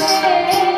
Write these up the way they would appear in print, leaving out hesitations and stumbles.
से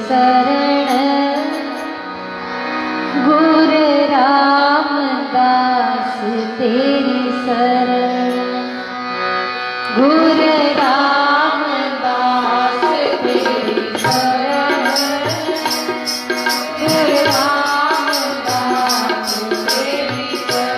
शरण गुरु रामदास तेरी शरण गुरु रामदास तेरी शरण गुरु रामदास तेरी शरण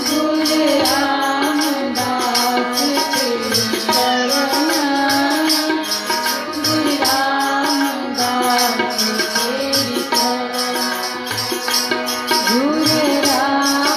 गुरु रामदास तेरी शरण गुरु रामदास तेरी गुरु राम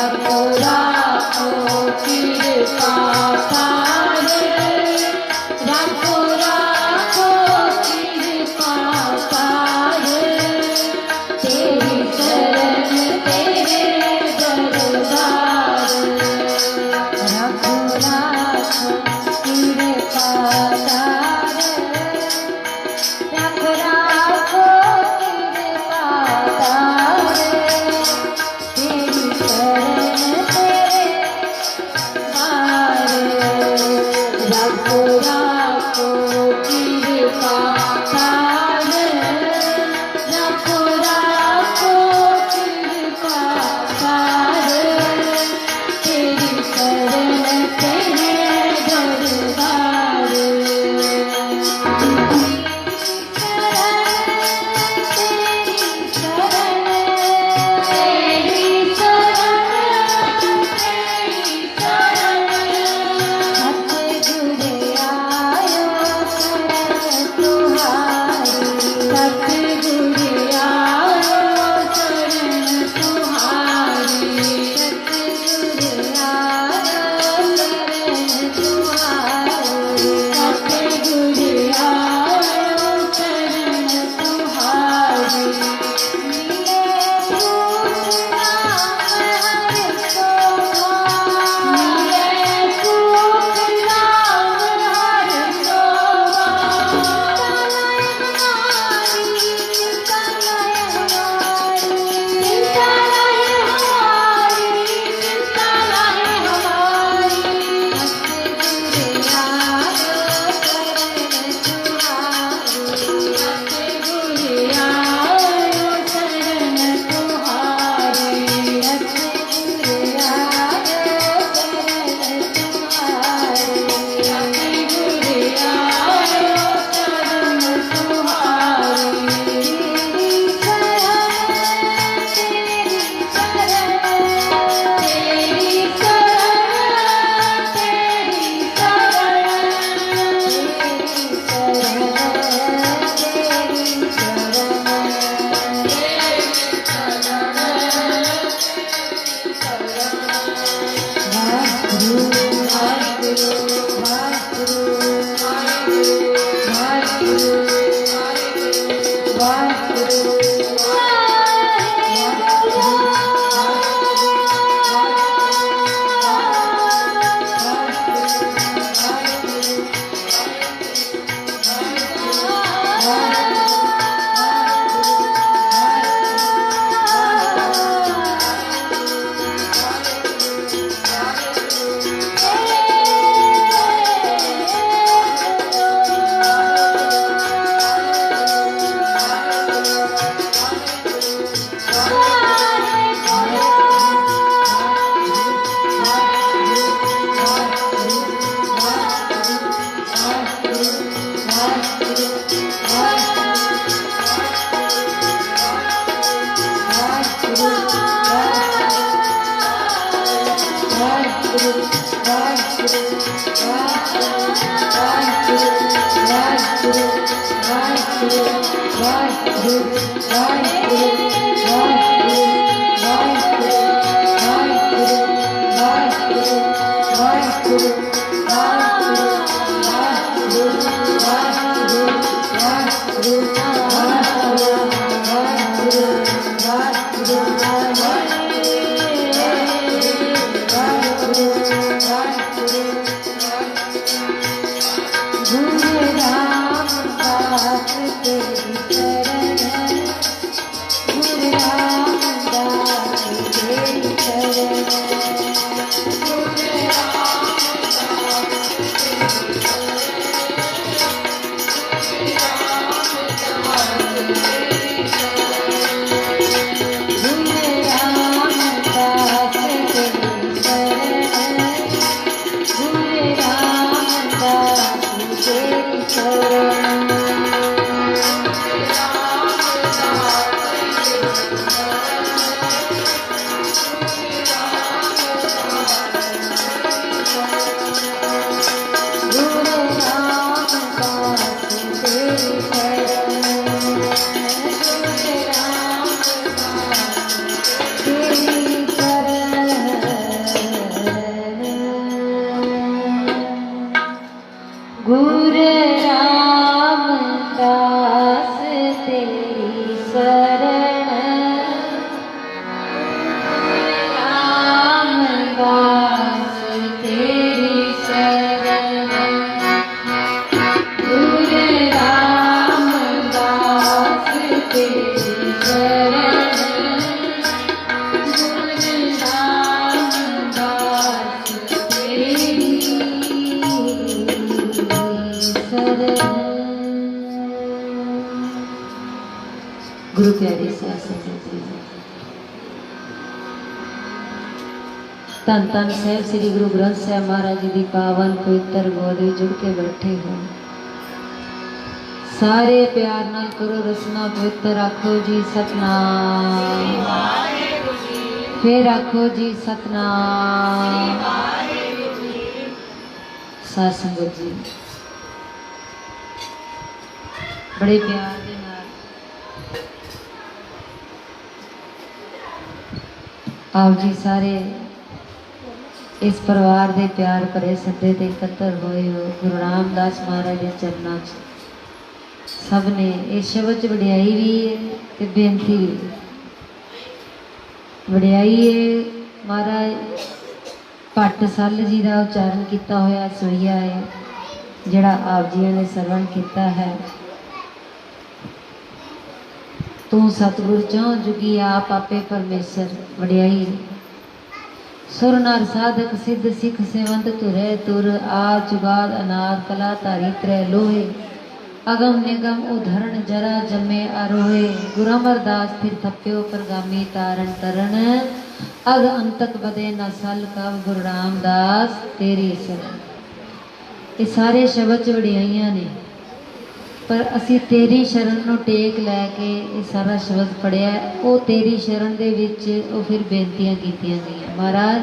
राखो राखो कृपा पार, राखो राखो कृपा पार, तेरी शरण तेरे दरबार, राखो राखो कृपा पार, राखो राखो कृपा पार, तेरी शरण तेरे द्वार, राखो राखो कृपा पार, राखो राखो कृपा पार, तेरी शरण तेरे दरबार, तेरी शरण तेरी शरण, हाथ जुड़े आयो शरण तुम्हारी, हाथ जुड़े आयो शरण तुम्हारी, हाथ जुड़े आयो शरण तुम्हारी, हाथ जुड़े आयो शरण तुम्हारी, मिले सुख नाम हर शोभा, मिले सुख नाम हर शोभा, चिंता नहीं हमारी, चिंता नहीं हमारी, चिंता नहीं हमारी, चिंता नहीं हमारी, हाथ जुड़े आयो गुरु प्यारी साध संगत जी, धन धन साहिब श्री गुरु ग्रंथ साहिब महाराज जी की पावन पवित्र गोद में जुड़ के बैठे हो। सारे प्यार नाल करो रसना पवित्र आखो जी सतनाम, फिर आखो जी सतनाम। साध संगत जी बड़े प्यार दे नाल आप जी सारे इस परिवार के प्यार भरे सदे ते इकट्ठे होए हो गुरु रामदास महाराज के चरणों च। सब ने इस शब्द च वडियाई भी है ते बेनती भी है। वडियाई है महाराज भट्ट सल जी का उच्चारण किया होया सोईया है जिहड़ा आप जी ने सरवण किया है। तू सतगुर चौं जुगी आप आपे परमेश्वर। वडियाई सुर नर साधक सिद्ध सिख सेवंत तुरै तुर आद जुगाद अनाद कला धारी त्रै लोहे अगम निगम उधरण जरा जमे आरोहे। गुरु अमरदास फिर थप्यो परगामी तारण तरन अग अंतक बदे न सल कब गुरु रामदास तेरी शरण। ये सारे शब्द वडियाइयां ने पर असी तेरी शरण नूं टेक लैके ये सारा शब्द पढ़िया। वो तेरी शरण दे विच वो फिर बेनतियां कीतियां गईयां। महाराज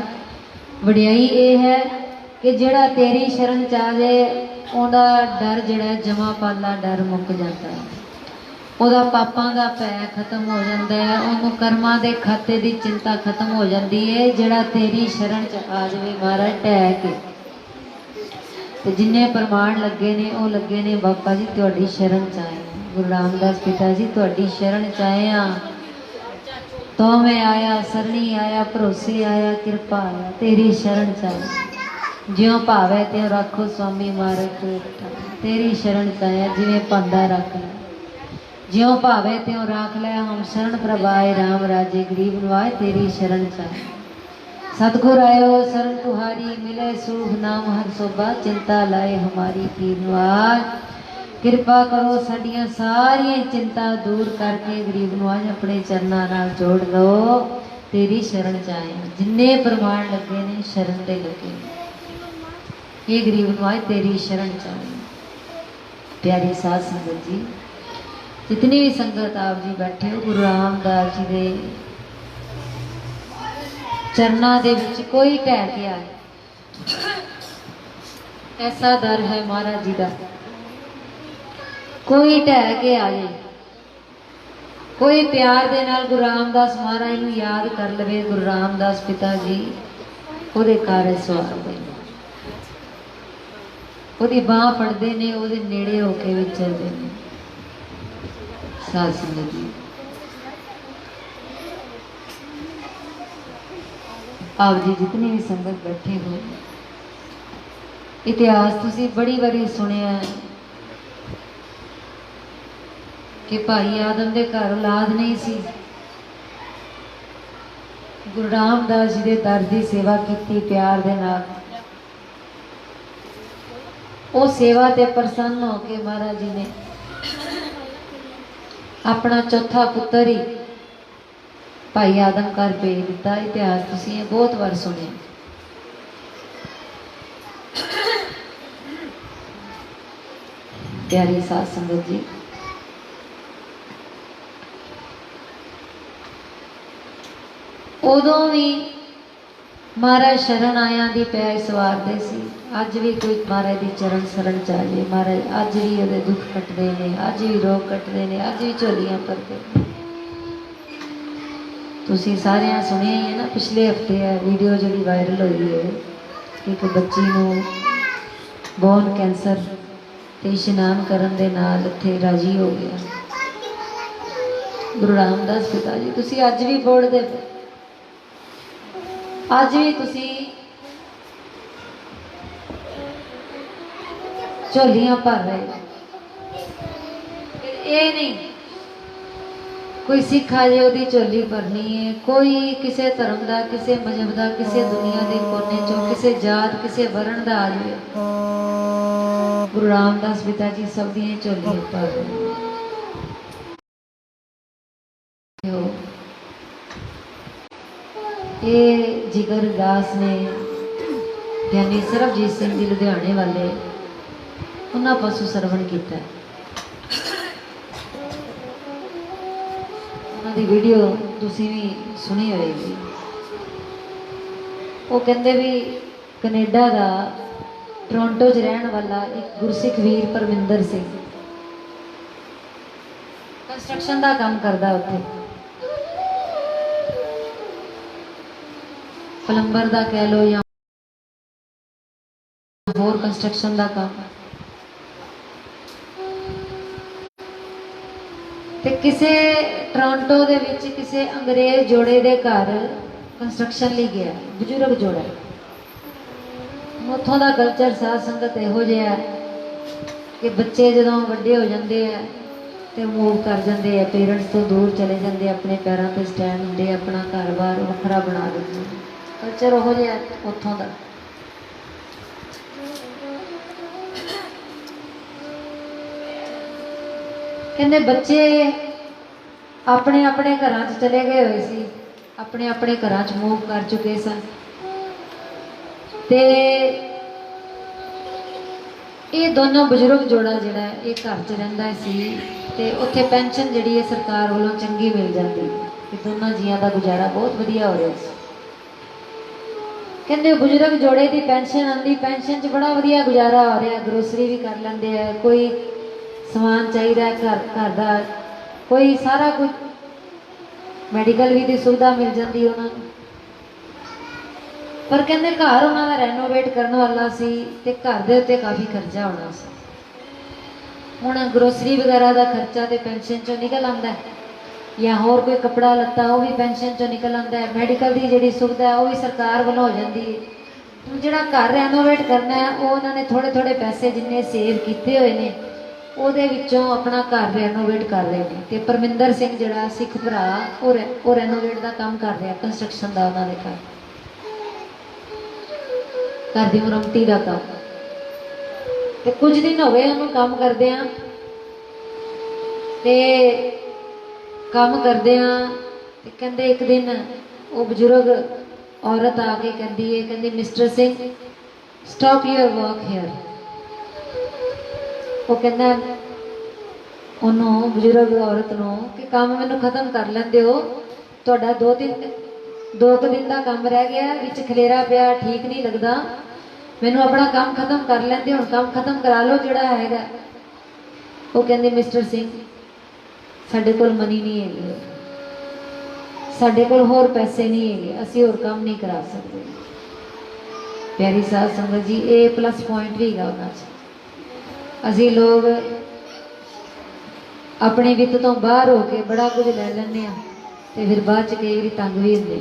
वडियाई ये है कि जिहड़ा तेरी शरण च आ जाए उहदा डर जिहड़ा जमा पाला डर मुक जाता है। उहदा पापां दा भै खत्म हो जाता है। उहनूं कर्मां दे खाते दी चिंता खत्म हो जाती है। जिहड़ा तेरी शरण च आ जाए महाराज ढह के तो जिन्ने प्रमाण लगे ने वो लगे ने बाबा जी तुहाडी शरण च आए। गुरु रामदास पिता जी तुहाडी शरण च आए हाँ। तो मैं आया सरणी आया भरोसे आया कृपा आया तेरी शरण च आया। ज्यों भावे त्यों रखो स्वामी मारक तेरी शरण च आया। जिवें पांदा रख लै ज्यों भावे त्यों राख लै हम शरण प्रभाए राम राजे गरीब नवाए तेरी शरण च आया। सतगुर आयो शरण तुहारी मिले सूख नाम हर सोबा चिंता लाए हमारी कीरनवाज। कृपा करो साडियां सारियां चिंता दूर करके गरीब नवाज अपने चरणों नाल जोड़ लो तेरी शरण च आए। जिन्ने प्रमाण लगे ने शरण दे लगे ये गरीब नवाज तेरी शरण च आए। प्यारी साध संगत जी जितनी भी संगत आप जी बैठे हो गुरु रामदास जी दे चरणों दे विच कोई ढह के आए ऐसा डर है महाराज जी का। कोई ढह के आए कोई प्यार दे नाल गुरु रामदास महाराज नूं याद कर लवे गुरु रामदास पिता जी उहदे कारज सवार दे उहदी बांह फड़दे ने उहदे नेड़े होके विचरदे ने। साध संगत जी आप जी जितनी भी संगत बैठे हो इतिहास तुसी बड़ी बारी सुनिया कि भाई आदम दे घर औलाद नहीं सी। गुरु रामदास जी दे दर दी सेवा की प्यार दे नाल वो सेवा ते प्रसन्न होके महाराज जी ने अपना चौथा पुत्र ही भाई आदम घर भेज दिता। इतिहास तुसीं बहुत बार सुने। प्यारी साध संगत जी उदों भी महाराज शरण आया दी पैर सवारते सी। अज भी कोई महाराज की चरण शरण च आ जाए महाराज अज भी वो दुख कटते हैं अज भी रोग कटते हैं अज भी झोलियां भरते हैं। तुसी सारे सुनिया ही है ना पिछले हफ्ते है वीडियो जी वायरल हुई है एक बच्ची नूं बोन कैंसर ते इशनान करन दे नाल इत्थे राजी हो गया। गुरु रामदास पिता जी तुसी अज भी बोलदे अज भी तुसी झोलियां भर रहे। ये नहीं कोई सिख आ जाए उसकी झोली भरनी है। कोई किसी धर्म का किसी मजहब का किसी दुनिया के कोने चो किसी जात किसी वर्ण का आ जाए गुरु रामदास पिता जी सब दी झोलियां भर रहे। ये जिगर दास ने ਗਿਆਨੀ ਸਰਬਜੀਤ ਸਿੰਘ जी लुधियाने वाले उन्होंने पासों सरवण किया। उन्होंने वीडियो तुसी भी सुनी होएगी। वो कहते भी कनेडा का टोरंटो च रहने वाला एक गुरसिख वीर परमिंदर सिंह कंस्ट्रक्शन का काम करता, उत्थे प्लंबर का कह लो या होर कंस्ट्रक्शन का काम। ते किसे टोरंटो दे विच किसे अंग्रेज जोड़े दे घर कंस्ट्रक्शन लई गया, बजुर्ग जोड़ा। उत्थों का कल्चर साध संगत इहो जिहा कि बच्चे जदों वड्डे हो जाते हैं तो मूव कर जाते हैं, पेरेंट्स तो दूर चले जाते, अपने पैरों पर स्टैंड होंदे, अपना घर बार वखरा बना देते। कल्चर उहो जिहा उत्थों का। कहते बच्चे अपने अपने घर चले गए हुए सी, अपने अपने घर मूव कर चुके सन। ते ये दोनों बजुर्ग जोड़ा जिहड़ा ये घर च रहिंदा सी ते उत्थे पेंशन जिहड़ी है सरकार वालों चंगी मिल जाती कि दोनों जियां का गुजारा बहुत वधिया हो रहा सी। कहते बजुर्ग जोड़े की पेंशन आती, पेंशन च बड़ा वधिया गुजारा हो रहा, ग्रोसरी भी कर लेंदे है, कोई समान चाहिए घर घर का, कोई सारा कुछ मैडिकल भी दी सुविधा मिल जाती उन्होंने। पर कहते घर उन्होंने रेनोवेट करने वाला सी ते घर दे उत्ते काफ़ी खर्चा होना सी। हुण ग्रोसरी वगैरह का खर्चा तो पेंशन चों निकल आता है, या होर कोई कपड़ा लत्ता वो भी पेंशन चों निकल आता है, मैडिकल की जी सुविधा है वो भी सरकार वालों हो जाती है। जो घर रेनोवेट करना है वो उन्होंने थोड़े थोड़े पैसे जिन्ने सेव किए हुए हैं ਉਹਦੇ ਵਿੱਚੋਂ अपना घर रेनोवेट कर रहे हैं। तो परमिंदर सिंह जिहड़ा सिख भरा वो रेनोवेट का काम कर रहा, कंस्ट्रक्शन का उन्होंने घर की मुरम्मती का काम। तो कुछ दिन हो गए उन्होंने काम करदियां, ते काम करदियां ते कहंदे एक दिन वो बजुर्ग औरत आके कहती है, कहती mister Singh stop your work here. वो कहना उन्होंने बजुर्ग औरत को कि काम मैनू खत्म कर लेंदे हो, तुहाडा दो दिन का काम रह गया, विच खलेरा पिया, ठीक नहीं लगता, मैनू अपना काम खत्म कर लेंदे, हुण काम खत्म करा लो जिहड़ा हैगा। वो कहंदे मिस्टर सिंह साडे कोल मनी नहीं है, साडे कोल होर पैसे नहीं है, असीं होर काम नहीं करा सकते। प्यारी साध संगत जी ये प्लस पॉइंट भी है उन्हां च। असी लोग अपनी वित्त तो बाहर होके बड़ा कुछ ले लें तो फिर बाद च कई बार तंग भी होंगे।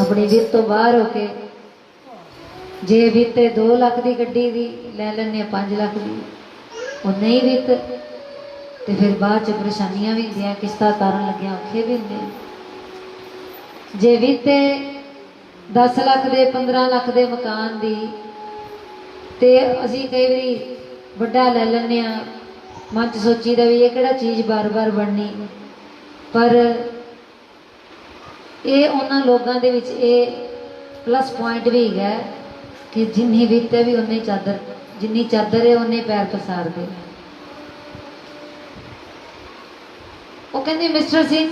अपनी वित्त तो बाहर होके जे वित्त 2 लाख की गड्डी दी ले लें 5 लाख की, वो नहीं वित्त तो फिर बाद च परेशानियां भी होंगे, किस्तां तारन लगे औखे भी होंगे। जे वित्त 10 लाख के 15 लाख के मकान की तो असी कई बार वड्डा ले लें, मन च सोची दा भी ये किहड़ा चीज़ बार बार बननी। पर ये उन्हां लोगों के विच ये प्लस पॉइंट भी है कि जिन्नी वित्त है भी उन्नी चादर, जिन्नी चादर है उन्ने पैर पसार दे। वो कहते मिस्टर सिंह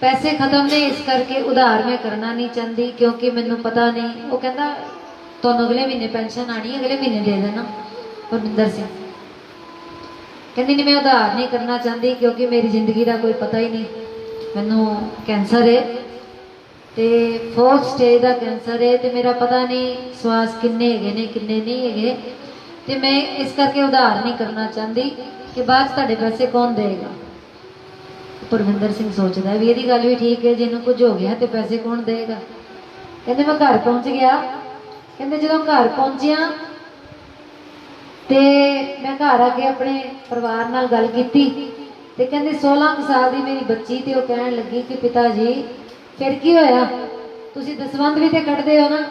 पैसे खत्म ने इस करके उधार मैं करना नहीं चाहती क्योंकि मैनू पता नहीं। वो कहता तुहानू अगले महीने पेंशन आनी है, अगले महीने दे देना। परमिंदर सिंह कहती नहीं मैं उधार नहीं करना चाहती क्योंकि मेरी जिंदगी का कोई पता ही नहीं, मैनू कैंसर है तो 4th स्टेज का कैंसर है तो मेरा पता नहीं श्वास किन्ने है ने किन्ने नहीं है, तो मैं इस करके उधार नहीं करना चाहती कि बाद तुहाडे पैसे कौन देगा। परमिंदर सिंह सोचता है भी यही गल भी ठीक है, जिन्होंने कुछ हो गया तो पैसे कौन देगा। कहते मैं घर पहुँच गया, कहते जो घर पहुंचिया तो मैं घर आके अपने परिवार नाल गल की तो कहते 16 साल की मेरी बच्ची थी, वो कहन लगी कि पिता जी फिर की होया, तुसी दसवंध भी तो कटते हो ना,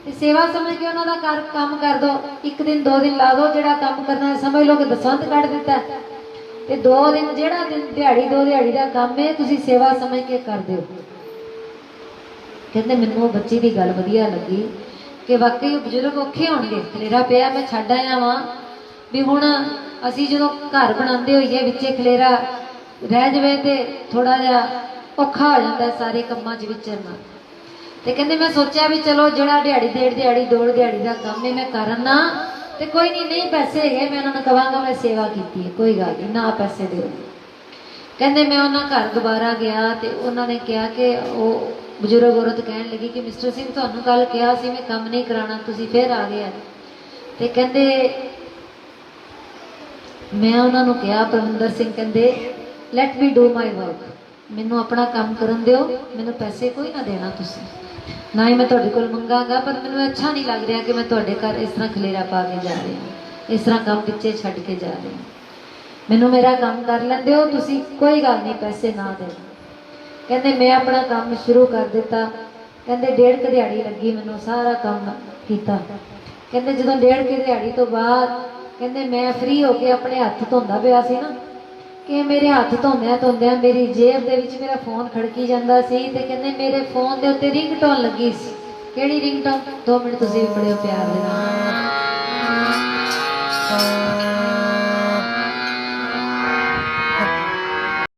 तो सेवा समझ के उन्होंने काम कर दो, 1 दिन 2 दिन ला दो, जोड़ा काम करना है समझ लो कि दसवंध कट दिता तो 2 दिन जोड़ा दिन दिहाड़ी 2 दिहाड़ी का काम है तुसी सेवा समझ के कर दो। कहते मैनू वो बच्ची की गल वधिया लगी कि वाकई बजुर्ग औखे होणगे, खलेरा पिया मैं छड्ड आया वां भी हुण असीं जदों घर बनाते होईए विचे खलेरा रह जावे तो थोड़ा जिहा औखा हो जाता है सारे कामां च विचरना। तो कहते मैं सोचा भी चलो जिहड़ा दिहाड़ी डेढ़ दिहाड़ी दौड़ दिहाड़ी का काम है मैं करना, तो कोई नहीं पैसे है मैं उन्होंने कहांगा मैं सेवा की है, कोई गल नहीं ना पैसे दो। कहते मैं उन्होंने घर दोबारा गया तो उन्होंने कहा कि वो बजुर्ग औरत कह लगी कि मिस्टर सिंह तुहानू कल कहा सी मैं काम नहीं कराना तुसीं फिर आ गया। तो कहते मैं उन्होंने कहा परमिंदर सिंह कहते let me do my work, मैनू अपना काम करन दिओ, मैनू पैसे कोई ना देना तुसीं, ना ही मैं तुहाडे कोल मंगांगा, पर मैनू अच्छा नहीं लग रहा कि मैं तुहाडे घर इस तरह खलेरा पा के जा रही हूँ, इस तरह काम पिछे छड्ड के जा रही हूँ, मैनू मेरा काम कर लैन दिओ, तुसीं कोई गल नहीं पैसे ना देना। कहते मैं अपना काम शुरू कर दिता। कहते डेढ़ क दिहाड़ी लगी मैनू सारा काम किया। कहते जो डेढ़ क दिहाड़ी तो बाद कहते मैं फ्री होके अपने हथ धोंदा पिया सी ना कि मेरे हथ धोंदिया धोंदिया मेरी जेब दे विच मेरा फोन खड़की जाता सी। ते कहते मेरे फोन के उत्ते रिंगटोन लगी सी। केड़ी रिंगटोन? 2 मिनट तुसीं भी पढ़ियो प्यार दे नाल।